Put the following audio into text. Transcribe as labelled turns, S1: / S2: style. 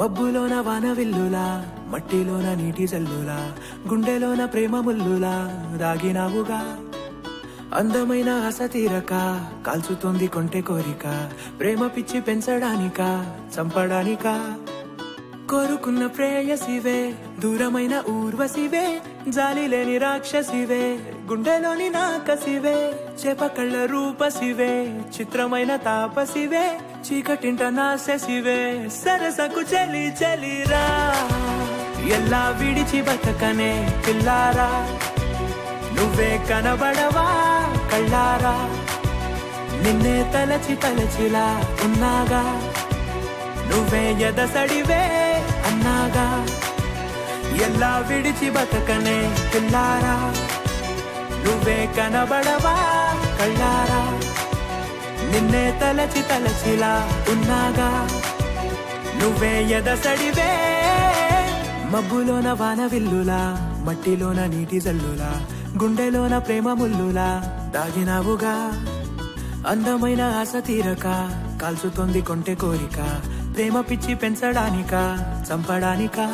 S1: మబ్బులోన వానవిల్లులా, మట్టిలోన నీటి జల్లులా, గుండెలోన ప్రేమ ముల్లులా దాగినావుగా. అందమైన ఆశ తీరక కాల్చుతోంది కొంటె కోరిక, ప్రేమ పిచ్చి పెంచడానికా చంపడానికా. కోరుకున్న ప్రేయసివే, దూరమైన ఊర్వశివే, జాలి లేని రాక్షసివే, గుండెలోని నాకసివే, చేపకళ్ళ రూపసివే, చిత్రమైన తాపసివే, చీకటింట నాశసివే, సరసకు చలి చలిరా. ఎలా విడిచి బతకనే పిల్లారా, నువ్వే కనబడవా కళ్ళారా, నిన్నే తలచి తలచిలా ఉన్నాగా, నువ్వే ఎదసడివే అన్నాగా. ఎలా విడిచి బతకనే పిల్లారా, నువ్వే కనబడవా కళ్ళారా, నిన్నే తలచి తలచిలా ఉన్నాగా, నువ్వే ఎదసడివే. మబ్బులోన వానవిల్లులా, మట్టిలోన నీటి జల్లులా, గుండెలోన ప్రేమ ముల్లులా దాగినావుగా. అందమైన ఆశ తీరక కాల్చుతోంది కొంటె కోరిక, ప్రేమ పిచ్చి పెంచడానికా చంపడానికా.